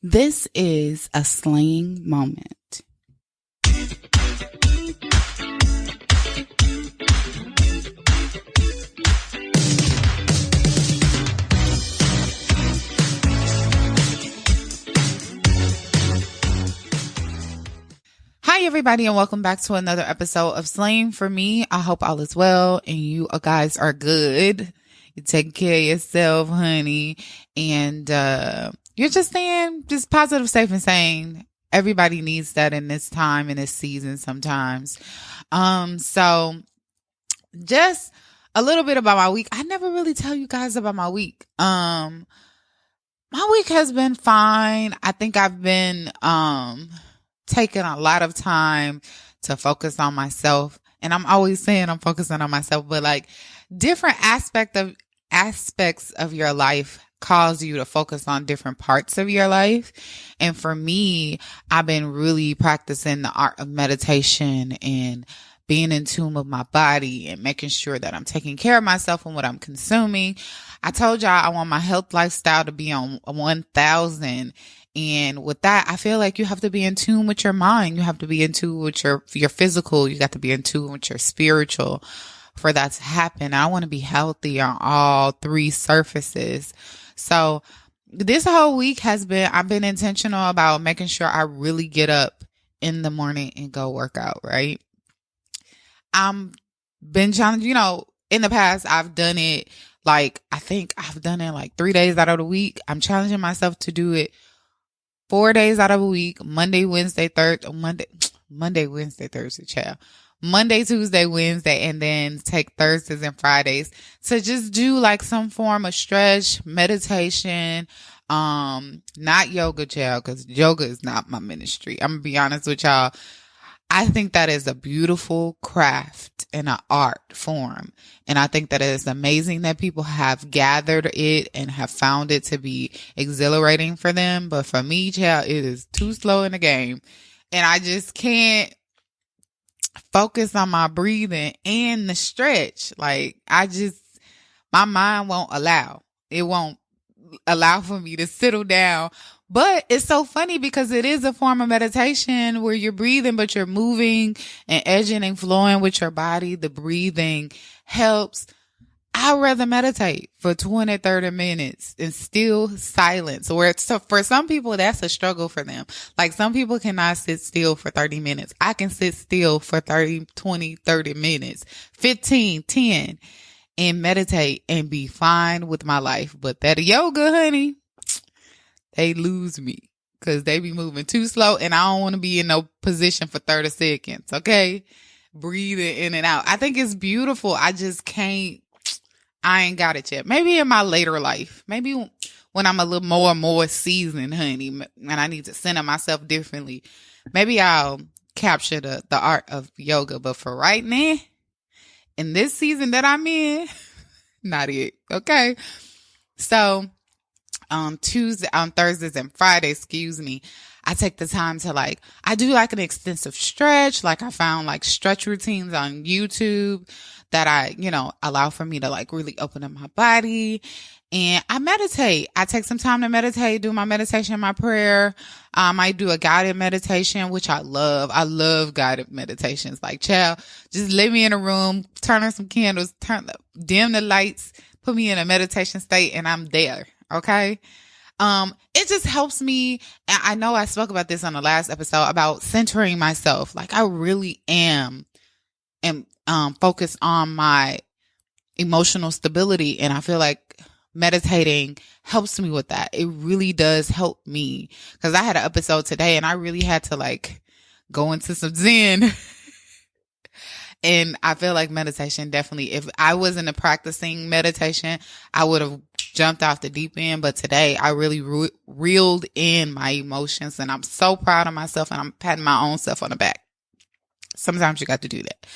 This is a slaying moment. Hi, everybody, and welcome back to another episode of Slaying for Me. I hope all is well and you guys are good. You're taking care of yourself, honey, and you're just staying just positive, safe, and sane. Everybody needs that in this time, in this season sometimes. So just a little bit about my week. I never really tell you guys about my week. My week has been fine. I think I've been taking a lot of time to focus on myself. And I'm always saying I'm focusing on myself, but like different aspects of your life cause you to focus on different parts of your life. And for me, I've been really practicing the art of meditation and being in tune with my body and making sure that I'm taking care of myself and what I'm consuming. I told y'all I want my health lifestyle to be on 1,000. And with that, I feel like you have to be in tune with your mind. You have to be in tune with your physical. You got to be in tune with your spiritual for that to happen. I want to be healthy on all three surfaces. So this whole week I've been intentional about making sure I really get up in the morning and go work out, right? Been challenged, in the past I've done it like 3 days out of the week. I'm challenging myself to do it 4 days out of a week, Monday, Wednesday, Thursday, child. Monday, Tuesday, Wednesday, and then take Thursdays and Fridays to just do like some form of stretch, meditation, not yoga, child, because yoga is not my ministry. I'm gonna be honest with y'all. I think that is a beautiful craft and an art form. And I think that it is amazing that people have gathered it and have found it to be exhilarating for them. But for me, child, it is too slow in the game. And I just can't focus on my breathing and the stretch. Like my mind won't allow. It won't allow for me to settle down. But it's so funny because it is a form of meditation where you're breathing, but you're moving and edging and flowing with your body. The breathing helps. I'd rather meditate for 20, 30 minutes and still silence. So for some people, that's a struggle for them. Like some people cannot sit still for 30 minutes. I can sit still for 30, 20, 30 minutes, 15, 10 and meditate and be fine with my life. But that yoga, honey, they lose me because they be moving too slow and I don't want to be in no position for 30 seconds. Okay. Breathing in and out. I think it's beautiful. I just can't, I ain't got it yet. Maybe in my later life, maybe when I'm a little more seasoned, honey, and I need to center myself differently. Maybe I'll capture the art of yoga. But for right now, in this season that I'm in, not it. Okay. So on Thursdays and Fridays, I take the time to I do an extensive stretch. Like I found stretch routines on YouTube that I, allow for me to really open up my body. And I meditate. I take some time to meditate, do my meditation, my prayer. I do a guided meditation, which I love. I love guided meditations. Like, child, just let me in a room, turn on some candles, dim the lights, put me in a meditation state, and I'm there. Okay. It just helps me. I know I spoke about this on the last episode about centering myself. Like I really am focused on my emotional stability. And I feel like meditating helps me with that. It really does help me because I had an episode today and I really had to go into some Zen. And I feel like meditation definitely, if I wasn't practicing meditation, I would have jumped off the deep end. But today I really reeled in my emotions and I'm so proud of myself and I'm patting my own self on the back. Sometimes you got to do that.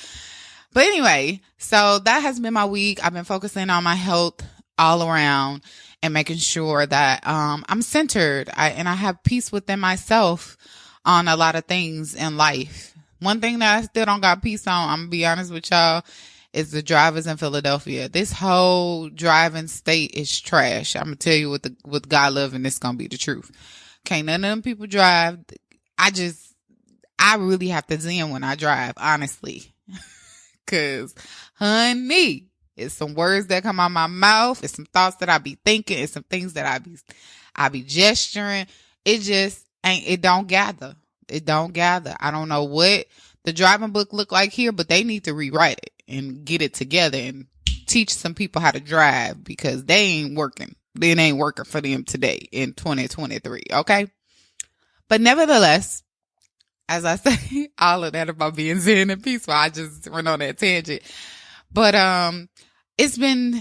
But anyway, so that has been my week. I've been focusing on my health all around and making sure that I'm centered and I have peace within myself on a lot of things in life. One thing that I still don't got peace on, I'm going to be honest with y'all, is the drivers in Philadelphia. This whole driving state is trash. I'm going to tell you with God loving, this going to be the truth. Can't none of them people drive. I really have to zen when I drive, honestly. Cause, honey, it's some words that come out my mouth. It's some thoughts that I be thinking. It's some things that I be gesturing. It just ain't, it don't gather. It don't gather. I don't know what the driving book look like here, but they need to rewrite it and get it together and teach some people how to drive, because they ain't working. It ain't working for them today in 2023. Okay. But nevertheless, as I say, all of that about being zen and peaceful, I just went on that tangent. But I've been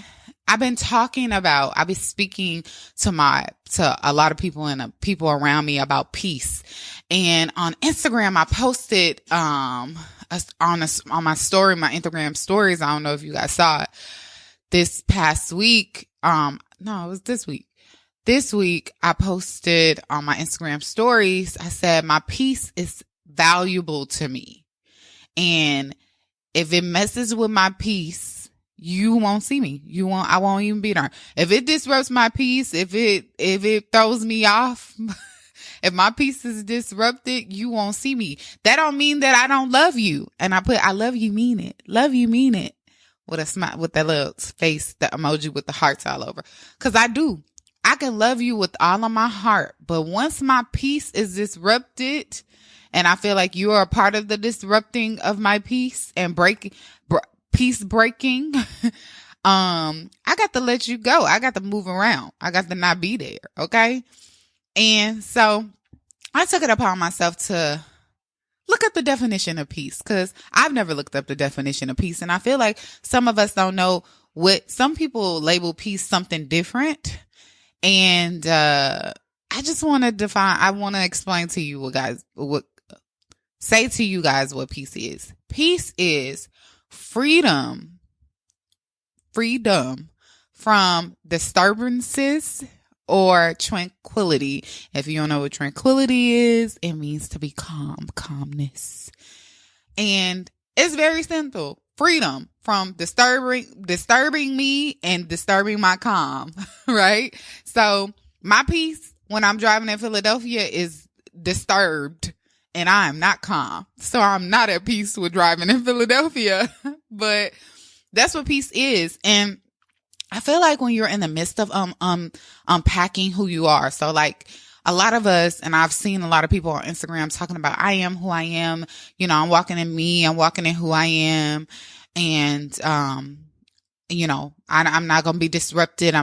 speaking to a lot of people and people around me about peace. And on Instagram, I posted on my story, my Instagram stories. I don't know if you guys saw it this past week. No, it was this week. This week, I posted on my Instagram stories, I said, my peace is valuable to me. And if it messes with my peace, you won't see me. I won't even be there. If it disrupts my peace, if it throws me off, if my peace is disrupted, you won't see me. That don't mean that I don't love you. And I love you, mean it. Love you, mean it. With a smile, with that little face, the emoji with the hearts all over. Cause I do. I can love you with all of my heart. But once my peace is disrupted, and I feel like you are a part of the disrupting of my peace and peace breaking, I got to let you go. I got to move around. I got to not be there. Okay. And so I took it upon myself to look up the definition of peace, because I've never looked up the definition of peace. And I feel like some of us don't know what some people label peace something different. And I just want to explain to you say to you guys what peace is. Peace is freedom from disturbances or tranquility. If you don't know what tranquility is, it means to be calmness. And it's very simple. Freedom from disturbing me and disturbing my calm, right? So my peace when I'm driving in Philadelphia is disturbed and I am not calm. So I'm not at peace with driving in Philadelphia, but that's what peace is. And I feel like when you're in the midst of unpacking who you are, so like a lot of us, and I've seen a lot of people on Instagram talking about, I am who I am. You know, I'm walking in me. I'm walking in who I am. And, you know, I'm not going to be disrupted.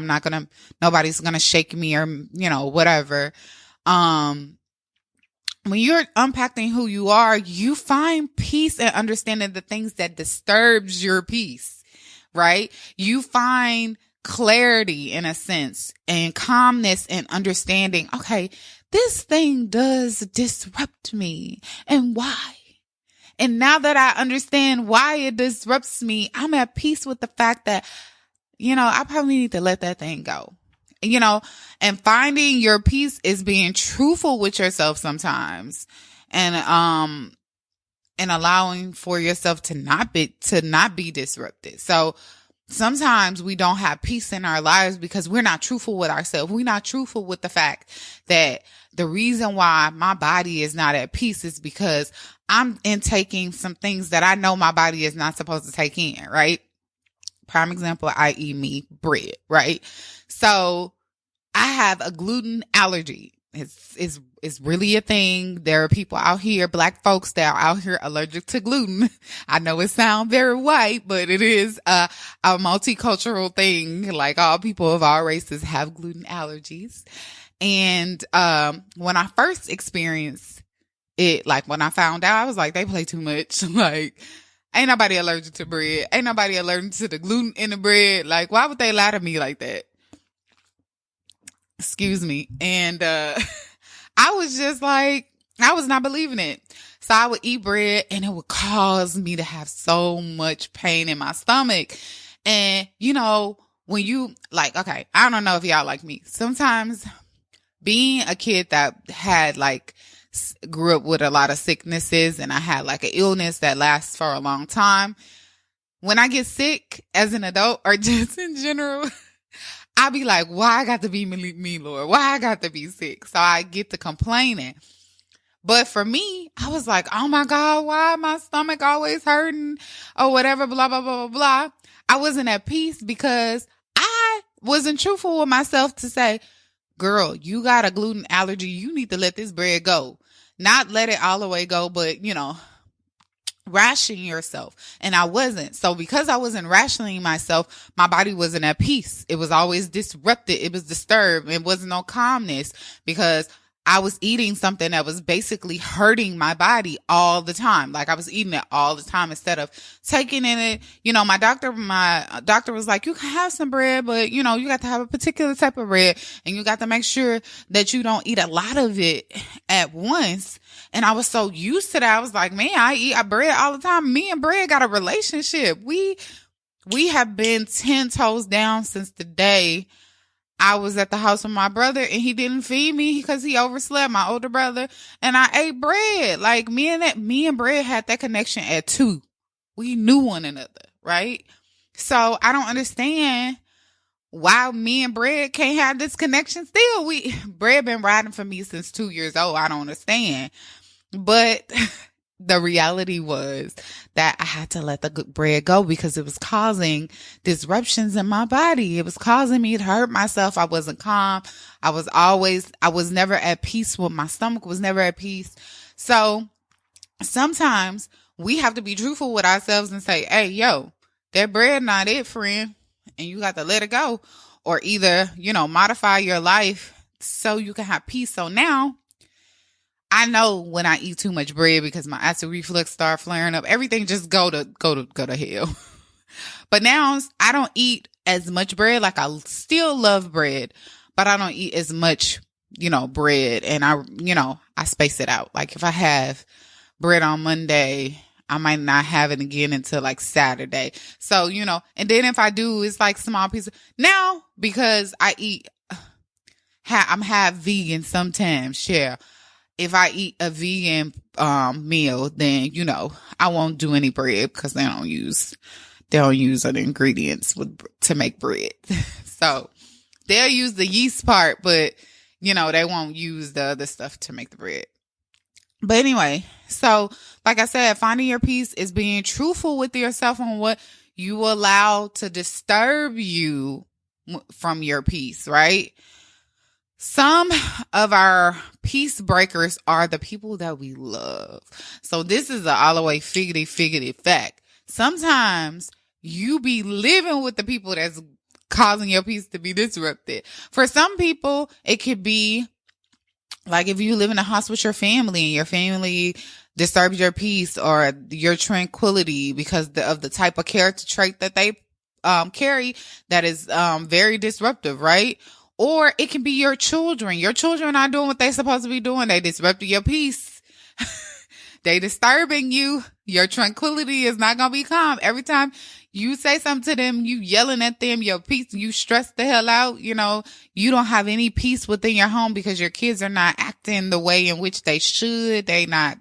Nobody's going to shake me or, you know, whatever. When you're unpacking who you are, you find peace and understanding the things that disturbs your peace, right? You find clarity in a sense and calmness and understanding. Okay, this thing does disrupt me, and why? And now that I understand why it disrupts me, I'm at peace with the fact that, you know, I probably need to let that thing go, you know, and finding your peace is being truthful with yourself sometimes and allowing for yourself to not be disrupted. So sometimes we don't have peace in our lives because we're not truthful with ourselves. We're not truthful with the fact that the reason why my body is not at peace is because I'm intaking some things that I know my body is not supposed to take in, right? Prime example, i.e. me, bread, right? So I have a gluten allergy. It's really a thing. There are people out here, Black folks that are out here allergic to gluten. I know it sounds very white, but it is a multicultural thing. Like all people of all races have gluten allergies. And when I first experienced it, like when I found out, I was like, they play too much. Like, ain't nobody allergic to bread. Ain't nobody allergic to the gluten in the bread. Like, why would they lie to me like that? Excuse me. And I was just like, I was not believing it. So I would eat bread and it would cause me to have so much pain in my stomach. And, you know, when you like, okay, I don't know if y'all like me. Sometimes being a kid that had like, grew up with a lot of sicknesses and I had like an illness that lasts for a long time. When I get sick as an adult or just in general, I be like, why I got to be me, Lord? Why I got to be sick? So I get to complaining. But for me, I was like, oh my God, why my stomach always hurting or whatever, blah, blah, blah, blah, blah. I wasn't at peace because I wasn't truthful with myself to say, girl, you got a gluten allergy. You need to let this bread go. Not let it all the way go, but, ration yourself. And I wasn't. So because I wasn't rationing myself, my body wasn't at peace. It was always disrupted. It was disturbed. It wasn't no calmness because I was eating something that was basically hurting my body all the time. Like I was eating it all the time instead of taking in it. My doctor was like, you can have some bread, but you got to have a particular type of bread and you got to make sure that you don't eat a lot of it at once. And I was so used to that. I was like, man, I eat bread all the time. Me and bread got a relationship. We have been 10 toes down since the day I was at the house with my brother and he didn't feed me because he overslept, my older brother, and I ate bread. Like me and bread had that connection at 2. We knew one another, right? So I don't understand why me and bread can't have this connection still. Bread been riding for me since 2 years old. I don't understand. But the reality was that I had to let the bread go because it was causing disruptions in my body. It was causing me to hurt myself. I wasn't calm. I was never at peace with my stomach, was never at peace. So sometimes we have to be truthful with ourselves and say, hey, yo, that bread not it, friend. And you got to let it go or either, modify your life so you can have peace. So now I know when I eat too much bread because my acid reflux start flaring up, everything just go to hell. But now I don't eat as much bread. Like I still love bread, but I don't eat as much, bread. And I space it out. Like if I have bread on Monday, I might not have it again until like Saturday. So, and then if I do, it's like small pieces. Now, because I eat, I'm half vegan sometimes, yeah. If I eat a vegan meal, then, I won't do any bread because they don't use other ingredients to make bread. So they'll use the yeast part, but, they won't use the other stuff to make the bread. But anyway, so like I said, finding your peace is being truthful with yourself on what you allow to disturb you from your peace, right? Some of our peace breakers are the people that we love. So this is all the way figgity fact. Sometimes you be living with the people that's causing your peace to be disrupted. For some people, it could be like if you live in a house with your family and your family disturbs your peace or your tranquility because of the type of character trait that they carry that is very disruptive, right? Or it can be your children. Your children are doing what they're supposed to be doing. They disrupted your peace. They disturbing you. Your tranquility is not going to be calm. Every time you say something to them, you yelling at them, your peace, you stress the hell out. You don't have any peace within your home because your kids are not acting the way in which they should. They not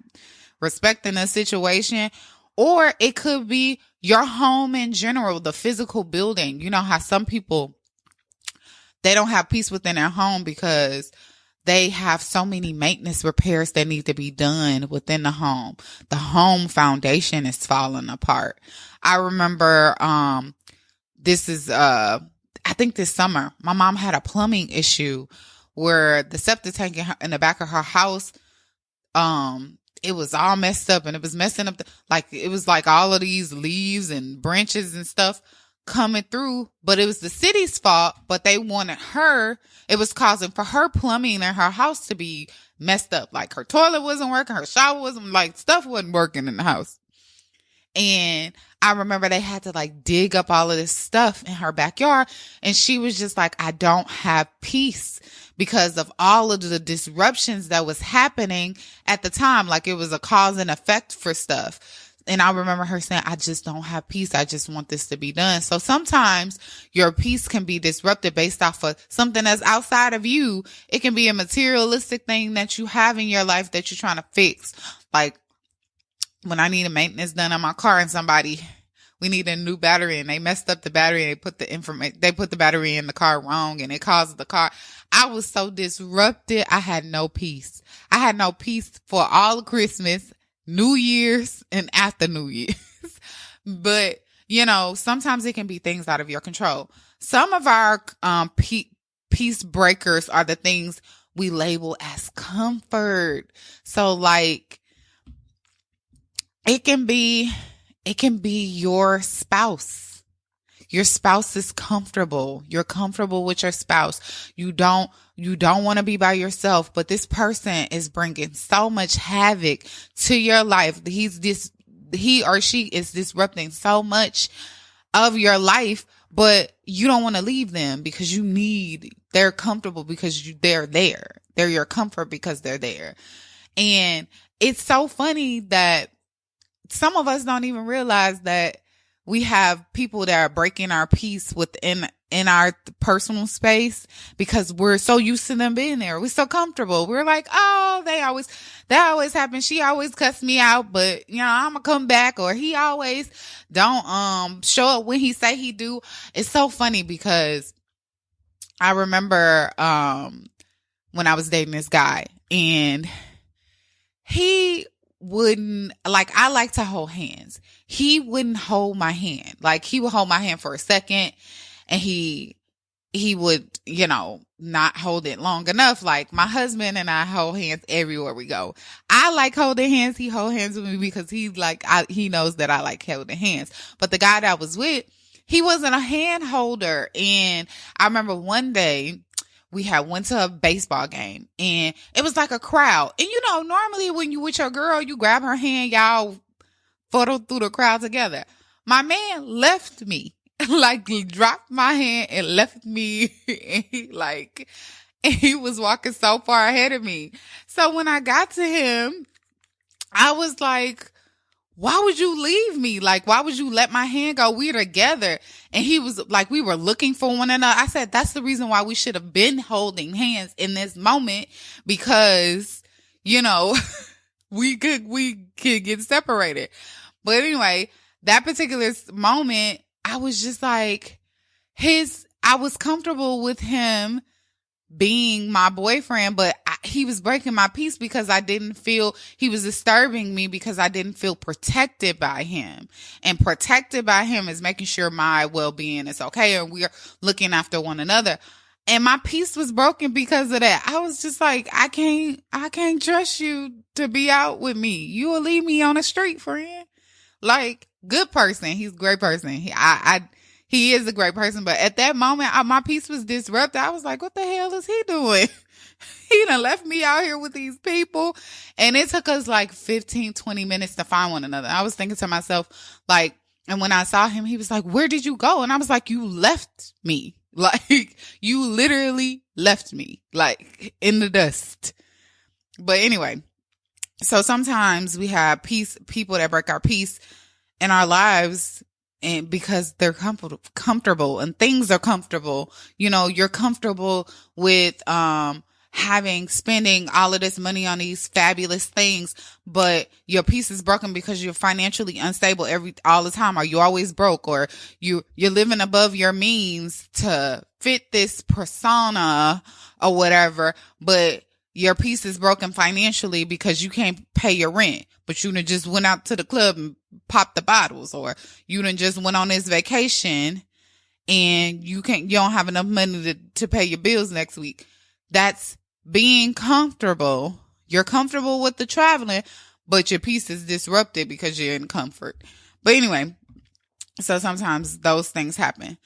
respecting the situation. Or it could be your home in general, the physical building. You know how some people, they don't have peace within their home because they have so many maintenance repairs that need to be done within the home. The home foundation is falling apart. I remember, I think this summer, my mom had a plumbing issue where the septic tank in the back of her house, it was all messed up and it was messing up. It was like all of these leaves and branches and stuff coming through, but it was the city's fault, but they wanted it was causing for her plumbing in her house to be messed up. Like her toilet wasn't working, her shower wasn't, stuff wasn't working in the house. And I remember they had to dig up all of this stuff in her backyard. And she was just like, I don't have peace because of all of the disruptions that was happening at the time. Like it was a cause and effect for stuff. And I remember her saying, I just don't have peace. I just want this to be done. So sometimes your peace can be disrupted based off of something that's outside of you. It can be a materialistic thing that you have in your life that you're trying to fix. Like when I need a maintenance done on my car and somebody we need a new battery, and they messed up the battery. And they put the battery in the car wrong, and it caused the car. I was so disrupted. I had no peace. I had no peace for all of Christmas, New Year's, and after New Year's. But, sometimes it can be things out of your control. Some of our peace breakers are the things we label as comfort. So like, it can be your spouse. Your spouse is comfortable. You're comfortable with your spouse. You don't want to be by yourself, but this person is bringing so much havoc to your life. He or she is disrupting so much of your life, but you don't want to leave them because they're comfortable because they're there. They're your comfort because they're there. And it's so funny that some of us don't even realize that we have people that are breaking our peace in our personal space because we're so used to them being there. We're so comfortable. We're like, oh, that always happens. She always cuts me out, but I'm gonna come back, or he always don't show up when he say he do. It's so funny because I remember when I was dating this guy, and he wouldn't, like, I like to hold hands. He wouldn't hold my hand. Like, he would hold my hand for a second, and he would, not hold it long enough. Like, my husband and I hold hands everywhere we go. I like holding hands. He hold hands with me because he knows that I like holding hands. But the guy that I was with, he wasn't a hand holder. And I remember one day we had went to a baseball game, and it was like a crowd. And normally when you with your girl, you grab her hand, y'all photo through the crowd together. My man left me, like, he dropped my hand and left me. And he was walking so far ahead of me. So when I got to him, I was like, why would you leave me? Like, why would you let my hand go? We're together. And he was like, we were looking for one another. I said, that's the reason why we should have been holding hands in this moment, because, we could get separated. But anyway, that particular moment, I was just like, I was comfortable with him being my boyfriend, but he was breaking my peace because I didn't feel, he was disturbing me because I didn't feel protected by him. And protected by him is making sure my well-being is okay, and we're looking after one another. And my peace was broken because of that. I was just like, I can't trust you to be out with me. You will leave me on the street, friend. Like, good person. He's a great person. He is a great person. But at that moment, my peace was disrupted. I was like, what the hell is he doing? He done left me out here with these people. And it took us like 15, 20 minutes to find one another. I was thinking to myself, like, and when I saw him, he was like, where did you go? And I was like, you left me. Like, you literally left me, like, in the dust. But anyway, so sometimes we have people that break our peace in our lives, and because they're comfortable and things are comfortable. You're comfortable with spending all of this money on these fabulous things, but your peace is broken because you're financially unstable all the time. Are you always broke, or you're living above your means to fit this persona or whatever, but your peace is broken financially because you can't pay your rent, but you done just went out to the club and popped the bottles, or you done just went on this vacation and you don't have enough money to pay your bills next week. That's being comfortable. You're comfortable with the traveling, but your peace is disrupted because you're in comfort. But anyway, so sometimes those things happen.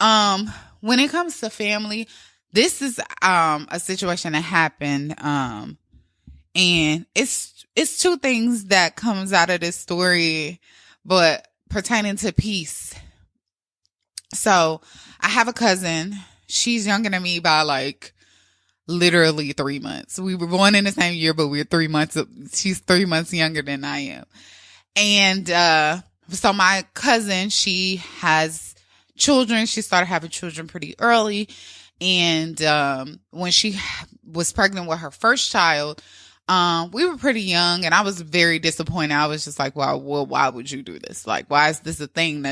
When it comes to family, this is a situation that happened, and it's two things that comes out of this story, but pertaining to peace. So I have a cousin. She's younger than me by like literally 3 months. We were born in the same year, but we're 3 months. She's 3 months younger than I am. And so my cousin, she has children. She started having children pretty early. And when she was pregnant with her first child, We were pretty young and I was very disappointed. I was just like, well, why would you do this? Like, why is this a thing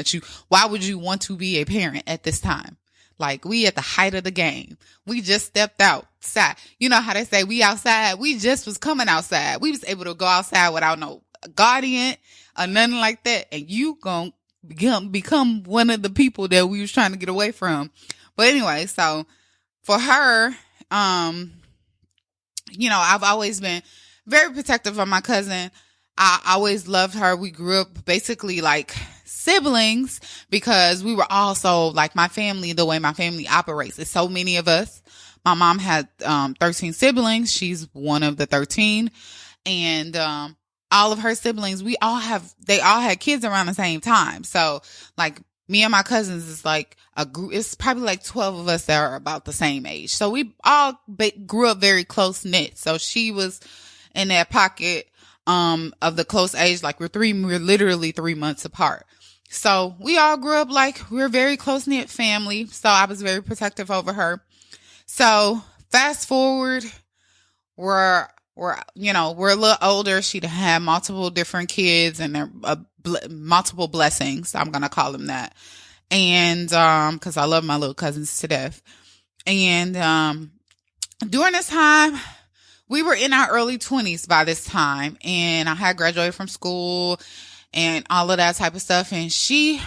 why would you want to be a parent at this time? Like, we at the height of the game. We just stepped outside. You know how they say we outside? We just was coming outside. We was able to go outside without no guardian or nothing like that. And you gonna become one of the people that we was trying to get away from. But anyway, so for her, I've always been very protective of my cousin. I always loved her. We grew up basically like siblings because we were also like my family, the way my family operates. It's so many of us. My mom had 13 siblings. She's one of the 13. And all of her siblings, they all had kids around the same time. So like me and my cousins is like a group. It's probably like 12 of us that are about the same age. So we all grew up very close knit. So she was in that pocket of the close age. Like we're literally 3 months apart. So we all grew up like we're a very close knit family. So I was very protective over her. So fast forward, we're a little older. She'd had multiple different kids and they're multiple blessings. I'm going to call them that. And, cause I love my little cousins to death. And, during this time, we were in our early 20s by this time, and I had graduated from school and all of that type of stuff. And she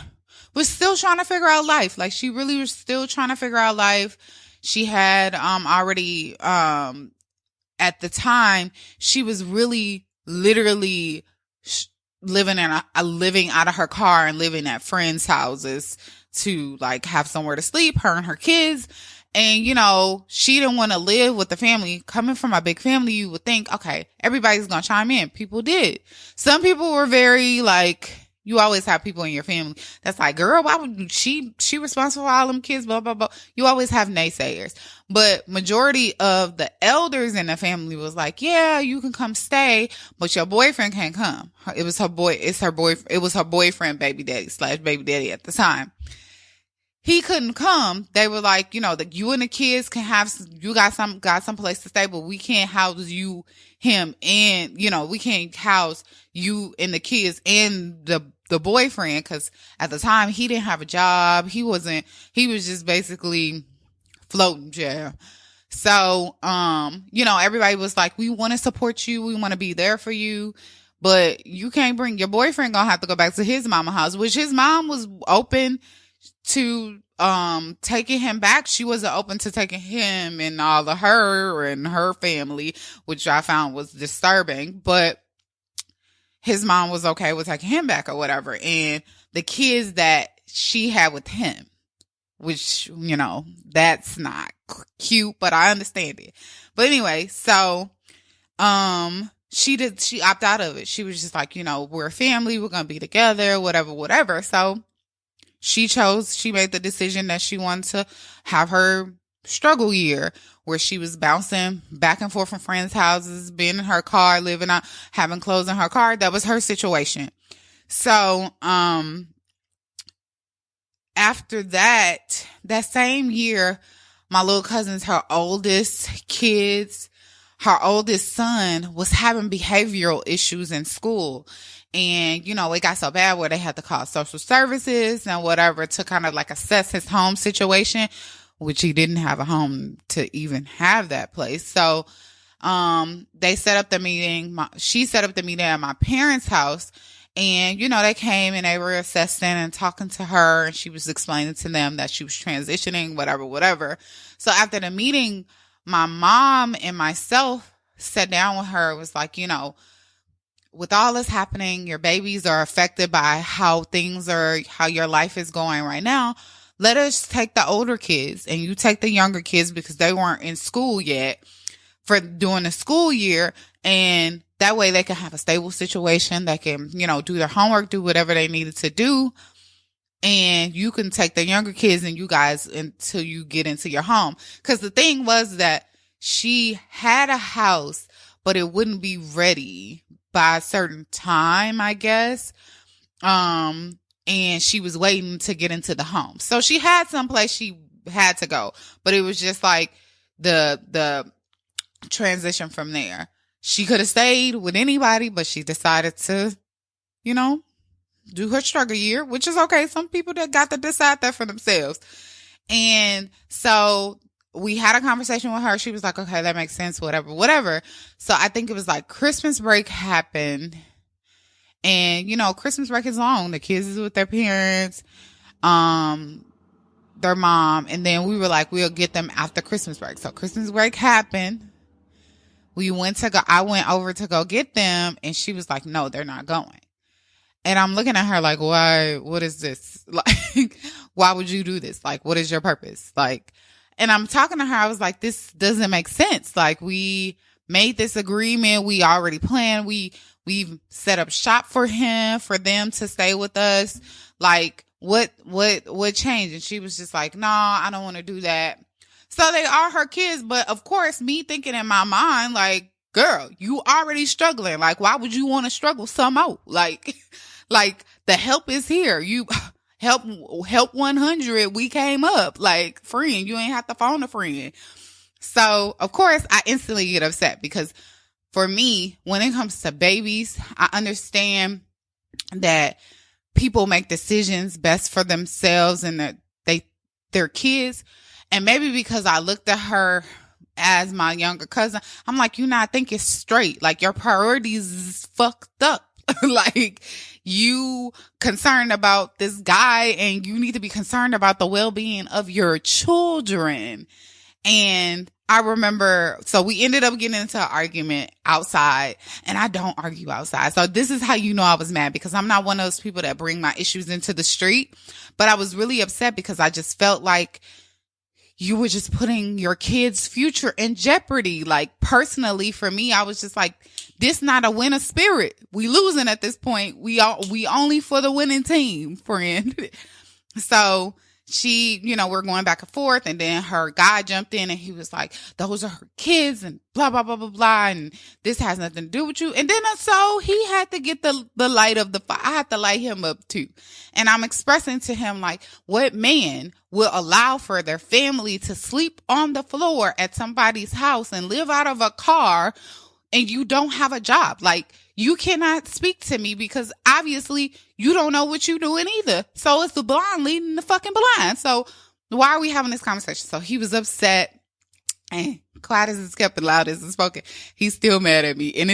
was still trying to figure out life. Like she really was still trying to figure out life. She had, already, at the time, she was really literally living out of her car and living at friends' houses to like have somewhere to sleep, her and her kids. And, she didn't want to live with the family. Coming from a big family, you would think, okay, everybody's going to chime in. People did. Some people were very like, you always have people in your family that's like, girl, why would she responsible for all them kids, blah, blah, blah. You always have naysayers. But majority of the elders in the family was like, yeah, you can come stay, but your boyfriend can't come. It was her boyfriend, baby daddy at the time. He couldn't come. They were like, that you and the kids can got some place to stay, but we can't house him and, we can't house you and the kids and the boyfriend. Cause at the time he didn't have a job. He was just basically floating jail. So, everybody was like, we want to support you. We want to be there for you, but you can't bring your boyfriend gonna have to go back to his mama house, which his mom was open to taking him back. She wasn't open to taking him and all of her and her family, which I found was disturbing, but his mom was okay with taking him back or whatever. And the kids that she had with him, which, that's not cute, but I understand it. But anyway, so she opted out of it. She was just like, we're a family, we're gonna be together, whatever. So she made the decision that she wanted to have her struggle year where she was bouncing back and forth from friends' houses, being in her car, living out, having clothes in her car. That was her situation. So, after that same year, my little cousins, her oldest son was having behavioral issues in school. And, it got so bad where they had to call social services and whatever to kind of like assess his home situation, which he didn't have a home to even have that place. So, they set up the meeting. She set up the meeting at my parents' house, and, they came and they were assessing and talking to her, and she was explaining to them that she was transitioning, whatever. So after the meeting, my mom and myself sat down with her. It was like, with all this happening, your babies are affected by how your life is going right now. Let us take the older kids and you take the younger kids because they weren't in school yet for during the school year. And that way they can have a stable situation. They can, do their homework, do whatever they needed to do. And you can take the younger kids and you guys until you get into your home. Cause the thing was that she had a house, but it wouldn't be ready by a certain time, I guess. And she was waiting to get into the home. So she had someplace she had to go, but it was just like the transition from there. She could have stayed with anybody, but she decided to, you know, do her struggle year, which is okay. Some people that got to decide that for themselves. And so we had a conversation with her. She was like, okay, that makes sense, whatever. So I think it was like Christmas break happened. And, you know, Christmas break is long. The kids is with their parents, their mom. And then we were like, we'll get them after Christmas break. So Christmas break happened. I went over to go get them. And she was like, no, they're not going. And I'm looking at her like, why? What is this? Like, why would you do this? Like, what is your purpose? Like, and I'm talking to her. I was like, this doesn't make sense. Like, we made this agreement. We already planned. We've set up shop for them to stay with us. Like, what changed? And she was just like, no, I don't want to do that. So they are her kids. But of course, me thinking in my mind, like, girl, you already struggling. Like, why would you want to struggle some out? Like the help is here. You help 100. We came up like friend. You ain't have to phone a friend. So of course I instantly get upset because for me, when it comes to babies, I understand that people make decisions best for themselves and their kids. And maybe because I looked at her as my younger cousin, I'm like, you not thinking straight. Like your priorities is fucked up. Like you concerned about this guy and you need to be concerned about the well-being of your children. And I remember, so we ended up getting into an argument outside, and I don't argue outside. So this is how you know I was mad, because I'm not one of those people that bring my issues into the street. But I was really upset because I just felt like you were just putting your kids' future in jeopardy. Like personally for me, I was just like, this not a winner spirit. We losing at this point. We only for the winning team, friend. So she, you know, we're going back and forth, and then her guy jumped in and he was like, those are her kids and blah, blah, blah, blah, blah. And this has nothing to do with you. And then so he had to get the light of the fire. I had to light him up too. And I'm expressing to him like, what man will allow for their family to sleep on the floor at somebody's house and live out of a car and you don't have a job? Like, you cannot speak to me because obviously you don't know what you're doing either. So it's the blind leading the fucking blind. So why are we having this conversation? So he was upset, and quiet as it's kept and loud as it's spoken. He's still mad at me. And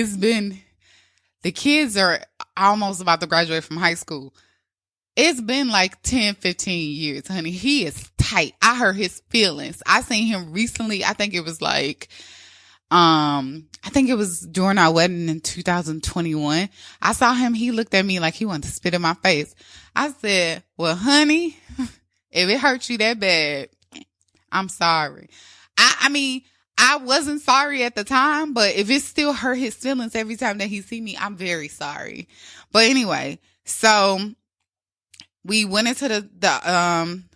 the kids are almost about to graduate from high school. It's been like 10, 15 years, honey. He is tight. I hurt his feelings. I seen him recently. I think it was during our wedding in 2021. I saw him. He looked at me like he wanted to spit in my face. I said, well, honey, if it hurt you that bad, I'm sorry. I mean, I wasn't sorry at the time, but if it still hurt his feelings every time that he see me, I'm very sorry. But anyway, so we went into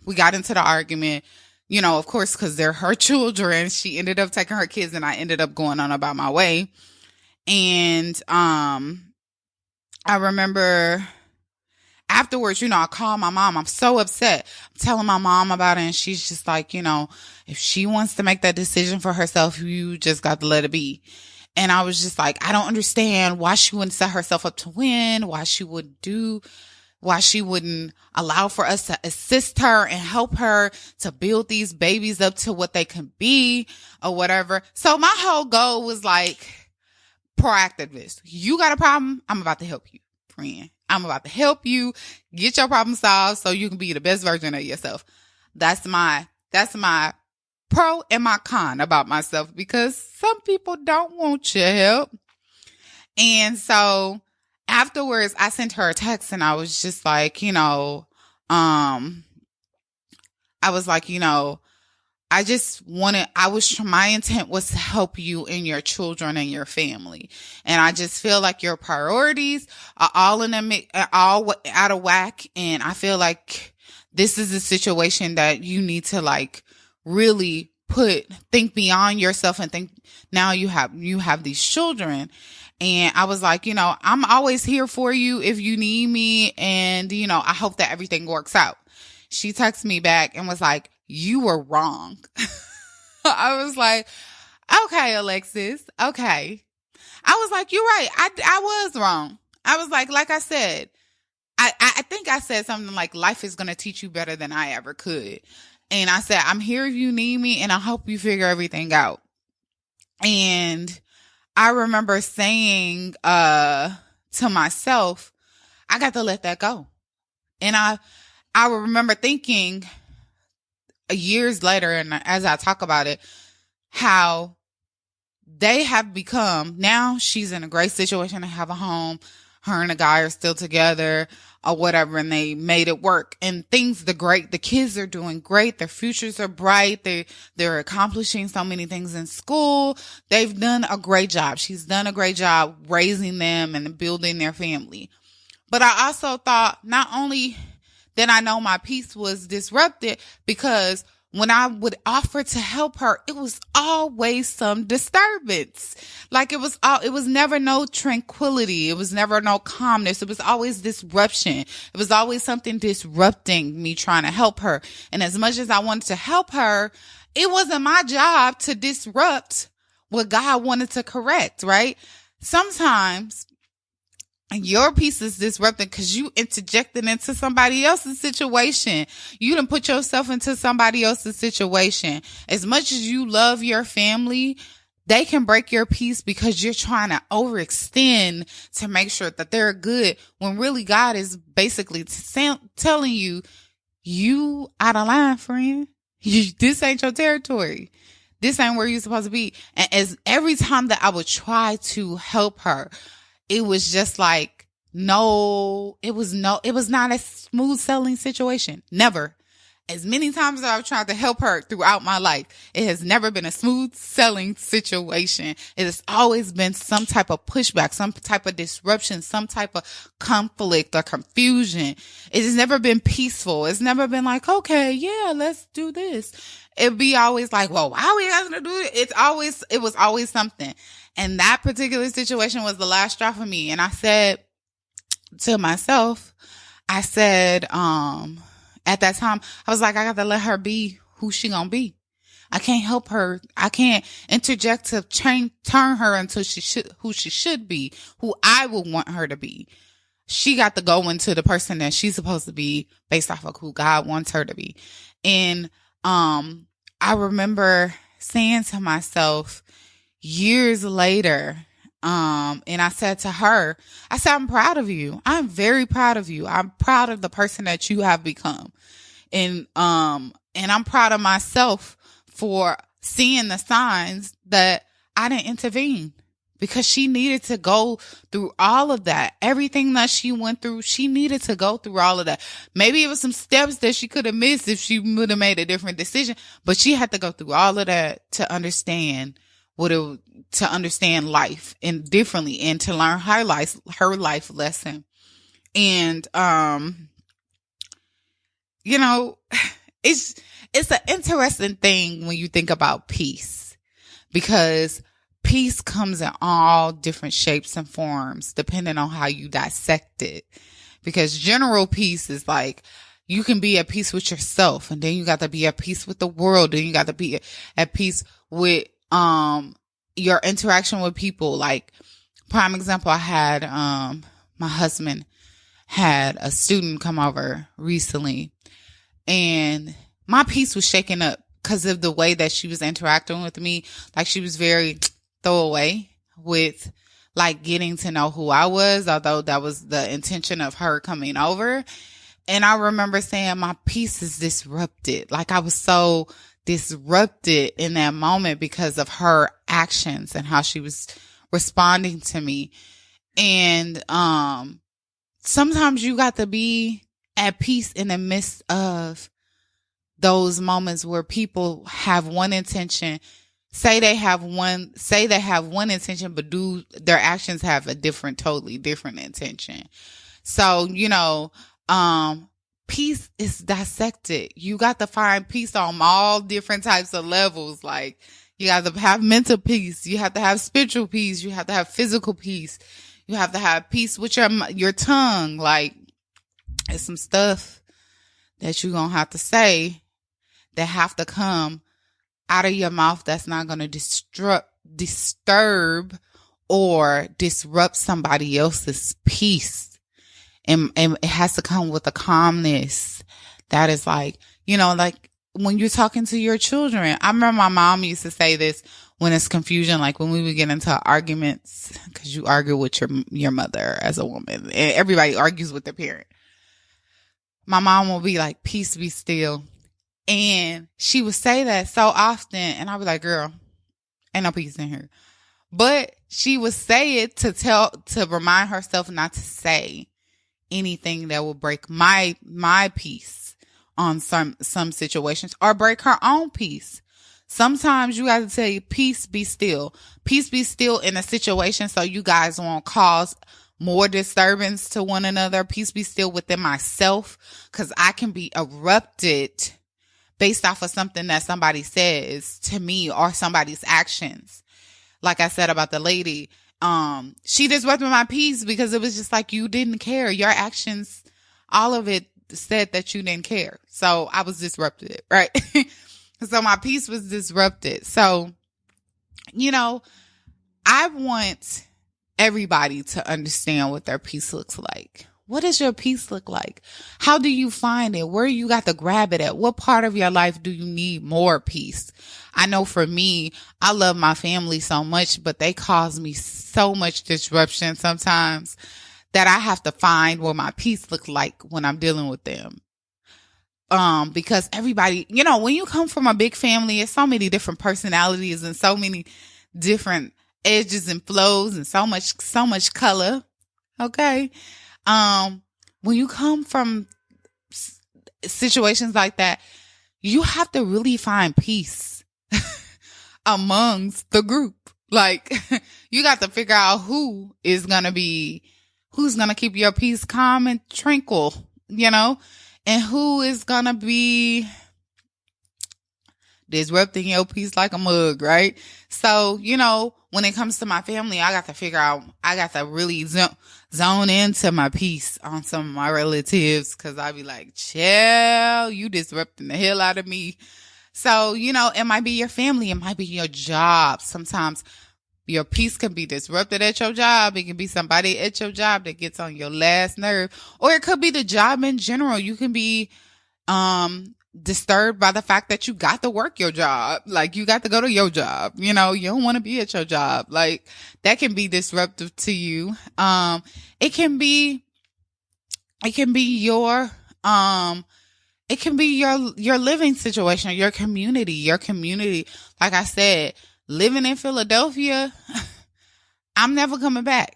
we got into the argument. You know, of course, because they're her children. She ended up taking her kids, and I ended up going on about my way. And I remember afterwards, you know, I called my mom. I'm so upset. I'm telling my mom about it, and she's just like, you know, if she wants to make that decision for herself, you just got to let it be. And I was just like, I don't understand why she wouldn't set herself up to win, why she wouldn't allow for us to assist her and help her to build these babies up to what they can be or whatever. So my whole goal was like proactiveness. You got a problem? I'm about to help you, friend. I'm about to help you get your problem solved so you can be the best version of yourself. That's my pro and my con about myself, because some people don't want your help. And so afterwards, I sent her a text, and I was just like, you know, I was like, you know, my intent was to help you and your children and your family. And I just feel like your priorities are all all out of whack. And I feel like this is a situation that you need to like really think beyond yourself and think now you have these children. And I was like, you know, I'm always here for you if you need me. And, you know, I hope that everything works out. She texted me back and was like, you were wrong. I was like, okay, Alexis. Okay. I was like, you're right. I was wrong. I was like I said, I think I said something like, life is going to teach you better than I ever could. And I said, I'm here if you need me, and I'll help you figure everything out. And I remember saying to myself, I got to let that go. And I remember thinking years later, and as I talk about it, how they have become, now she's in a great situation to have a home. Her and the guy are still together or whatever, and they made it work. And the kids are doing great. Their futures are bright. They're accomplishing so many things in school. They've done a great job. She's done a great job raising them and building their family. But I also thought, not only did I know my peace was disrupted, because when I would offer to help her, it was always some disturbance. Like it was never no tranquility. It was never no calmness. It was always disruption. It was always something disrupting me trying to help her. And as much as I wanted to help her, it wasn't my job to disrupt what God wanted to correct, right? Sometimes your piece is disrupted because you interjected into somebody else's situation. You done put yourself into somebody else's situation. As much as you love your family, they can break your peace because you're trying to overextend to make sure that they're good, when really God is basically telling you, you out of line, friend. This ain't your territory. This ain't where you're supposed to be. And as every time that I would try to help her, it was just like, it was not a smooth sailing situation. Never. As many times as I've tried to help her throughout my life, it has never been a smooth sailing situation. It has always been some type of pushback, some type of disruption, some type of conflict or confusion. It has never been peaceful. It's never been like, okay, yeah, let's do this. It'd be always like, well, why are we guys gonna do it? It was always something. And that particular situation was the last straw for me. And I said to myself, at that time, I was like, I got to let her be who she gonna be. I can't help her. I can't interject to turn her into who she should be, who I would want her to be. She got to go into the person that she's supposed to be based off of who God wants her to be. And I remember saying to myself years later, and I said to her, I said, I'm proud of you. I'm very proud of you. I'm proud of the person that you have become. And I'm proud of myself for seeing the signs that I didn't intervene, because she needed to go through all of that. Everything that she went through, she needed to go through all of that. Maybe it was some steps that she could have missed if she would have made a different decision, but she had to go through all of that to understand to understand life and differently, and to learn her life lesson. And, it's an interesting thing when you think about peace, because peace comes in all different shapes and forms depending on how you dissect it. Because general peace is like, you can be at peace with yourself, and then you got to be at peace with the world, and you got to be at peace with your interaction with people. Like, prime example, I had my husband had a student come over recently, and my peace was shaken up because of the way that she was interacting with me. Like, she was very throwaway with like getting to know who I was, although that was the intention of her coming over. And I remember saying, my peace is disrupted. Like, I was so disrupted in that moment because of her actions and how she was responding to me. And sometimes you got to be at peace in the midst of those moments where people have one intention, say they have one intention, but their actions have a totally different intention. So, peace is dissected. You got to find peace on all different types of levels. Like, you got to have mental peace. You have to have spiritual peace. You have to have physical peace. You have to have peace with your tongue. Like, there's some stuff that you're going to have to say that have to come out of your mouth that's not going to disturb or disrupt somebody else's peace. And it has to come with a calmness that is like, like when you're talking to your children. I remember my mom used to say this when it's confusion, like when we would get into arguments, because you argue with your mother as a woman, and everybody argues with their parent. My mom will be like, peace be still. And she would say that so often, and I'd be like, girl, ain't no peace in here. But she would say it to remind herself not to say anything that will break my peace on some situations, or break her own peace. Sometimes you got to tell you, peace be still. Peace be still in a situation so you guys won't cause more disturbance to one another. Peace be still within myself, because I can be erupted based off of something that somebody says to me or somebody's actions. Like I said about the lady, she disrupted my peace because it was just like, you didn't care. Your actions, all of it said that you didn't care. So I was disrupted, right? So my peace was disrupted. So, I want everybody to understand what their peace looks like. What does your peace look like? How do you find it? Where you got to grab it at? What part of your life do you need more peace? I know for me, I love my family so much, but they cause me so much disruption sometimes that I have to find what my peace looks like when I'm dealing with them. Because everybody, when you come from a big family, it's so many different personalities and so many different edges and flows and so much color. Okay. When you come from situations like that, you have to really find peace amongst the group. Like, you got to figure out who's going to keep your peace calm and tranquil, and who is going to be disrupting your peace like a mug, right? So, when it comes to my family, I got to really zone into my peace on some of my relatives, because I be like, chill, you disrupting the hell out of me. So, it might be your family. It might be your job. Sometimes your peace can be disrupted at your job. It can be somebody at your job that gets on your last nerve, or it could be the job in general. You can be, disturbed by the fact that you got to work your job. Like, you got to go to your job. You don't want to be at your job. Like, that can be disruptive to you. It can be your living situation, your community. Like I said, living in Philadelphia, I'm never coming back.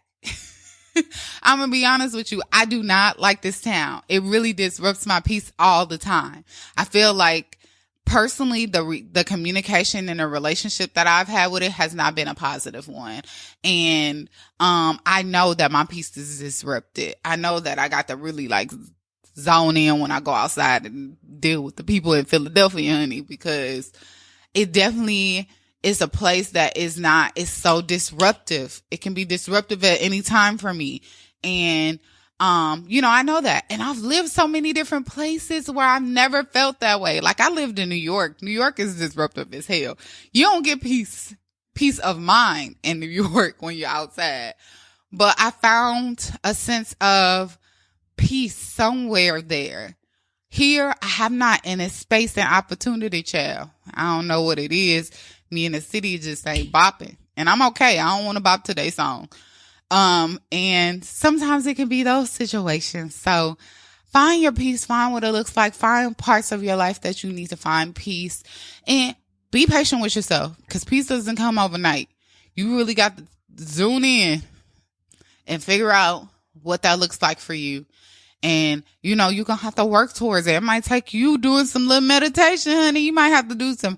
I'm going to be honest with you. I do not like this town. It really disrupts my peace all the time. I feel like personally, the communication and the relationship that I've had with it has not been a positive one. And, I know that my peace is disrupted. I know that I got to really zone in when I go outside and deal with the people in Philadelphia, honey, because it definitely is a place that is so disruptive. It can be disruptive at any time for me. And, I know that. And I've lived so many different places where I've never felt that way. Like, I lived in New York. New York is disruptive as hell. You don't get peace of mind in New York when you're outside. But I found a sense of peace somewhere there. Here, I have not, in a space and opportunity, child. I don't know what it is. Me in the city just ain't bopping. And I'm okay. I don't want to bop today's song. And sometimes it can be those situations. So find your peace, find what it looks like, find parts of your life that you need to find peace, and be patient with yourself, because peace doesn't come overnight. You really got to zoom in and figure out what that looks like for you. And, you're going to have to work towards it. It might take you doing some little meditation, honey. You might have to do some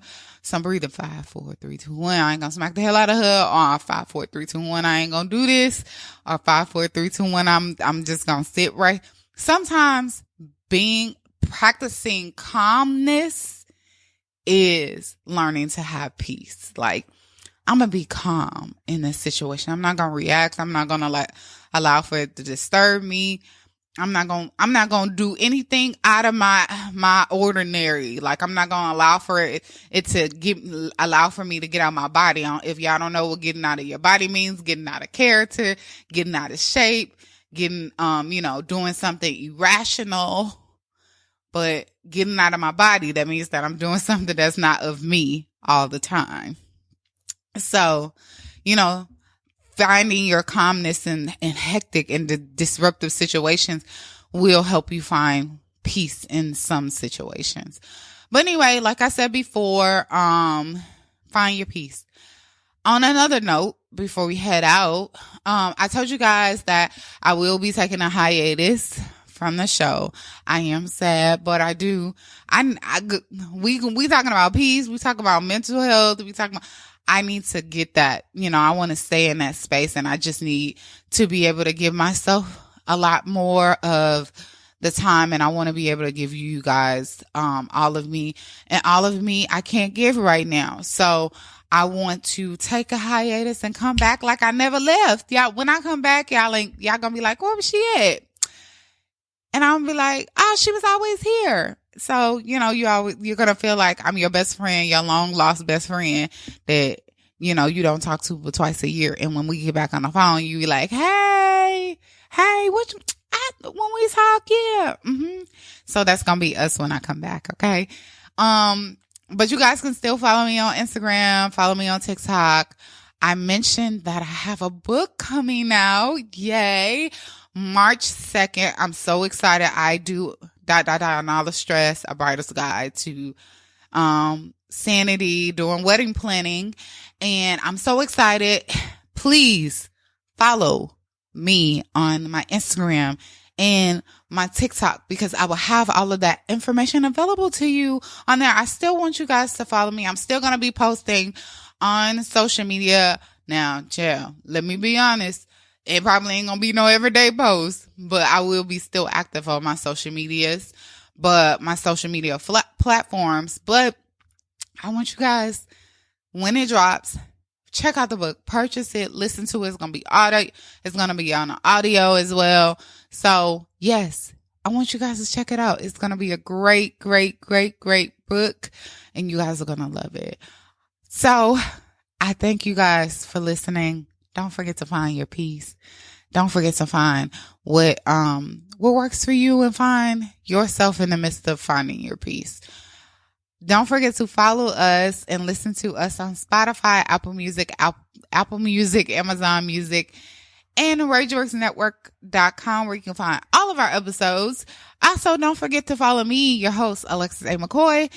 breathing. 5, 4, 3, 2, 1. I ain't gonna smack the hell out of her. Or 5, 4, 3, 2, 1. I ain't gonna do this. Or 5, 4, 3, 2, 1. I'm just gonna sit right. Sometimes practicing calmness is learning to have peace. Like, I'm gonna be calm in this situation. I'm not gonna react. I'm not gonna allow for it to disturb me. I'm not gonna do anything out of my ordinary. Like, I'm not gonna allow for it to allow for me to get out of my body. If y'all don't know what getting out of your body means, getting out of character, getting out of shape, getting doing something irrational. But getting out of my body, that means that I'm doing something that's not of me all the time. So, finding your calmness in hectic and disruptive situations will help you find peace in some situations. But anyway, like I said before, find your peace. On another note, before we head out, I told you guys that I will be taking a hiatus from the show. I am sad, but we talking about peace. We talk about mental health. I need to get that, I want to stay in that space, and I just need to be able to give myself a lot more of the time, and I want to be able to give you guys, all of me, and all of me I can't give right now. So I want to take a hiatus and come back like I never left. Y'all, when I come back, y'all gonna be like, where was she at? And I'm gonna be like, oh, she was always here. So, you're going to feel like I'm your best friend, your long lost best friend that, you don't talk to but twice a year. And when we get back on the phone, you be like, hey, when we talk, yeah. So that's going to be us when I come back. Okay. But you guys can still follow me on Instagram, follow me on TikTok. I mentioned that I have a book coming out. Yay. March 2nd. I'm so excited. I do ... and all the stress, A Brighter's Guide to Sanity, doing wedding planning. And I'm so excited. Please follow me on my Instagram and my TikTok, because I will have all of that information available to you on there. I still want you guys to follow me. I'm still going to be posting on social media. Now, let me be honest. It probably ain't going to be no everyday post, but I will be still active on my social medias, my social media platforms. But I want you guys, when it drops, check out the book, purchase it, listen to it. It's going to be audio. It's going to be on audio as well. So yes, I want you guys to check it out. It's going to be a great, great, great, great book, and you guys are going to love it. So I thank you guys for listening. Don't forget to find your peace. Don't forget to find what works for you, and find yourself in the midst of finding your peace. Don't forget to follow us and listen to us on Spotify, Apple Music, Amazon Music, and RageWorksNetwork.com, where you can find all of our episodes. Also, don't forget to follow me, your host, Alexis A. McCoy,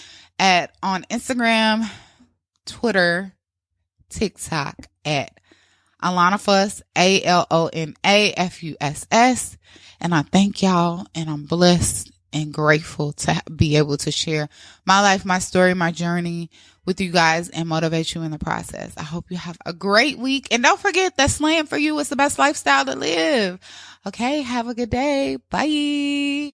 on Instagram, Twitter, TikTok at Alana Fuss, ALONAFUSS. And I thank y'all, and I'm blessed and grateful to be able to share my life, my story, my journey with you guys, and motivate you in the process. I hope you have a great week. And don't forget that slaying for you is the best lifestyle to live. Okay, have a good day. Bye.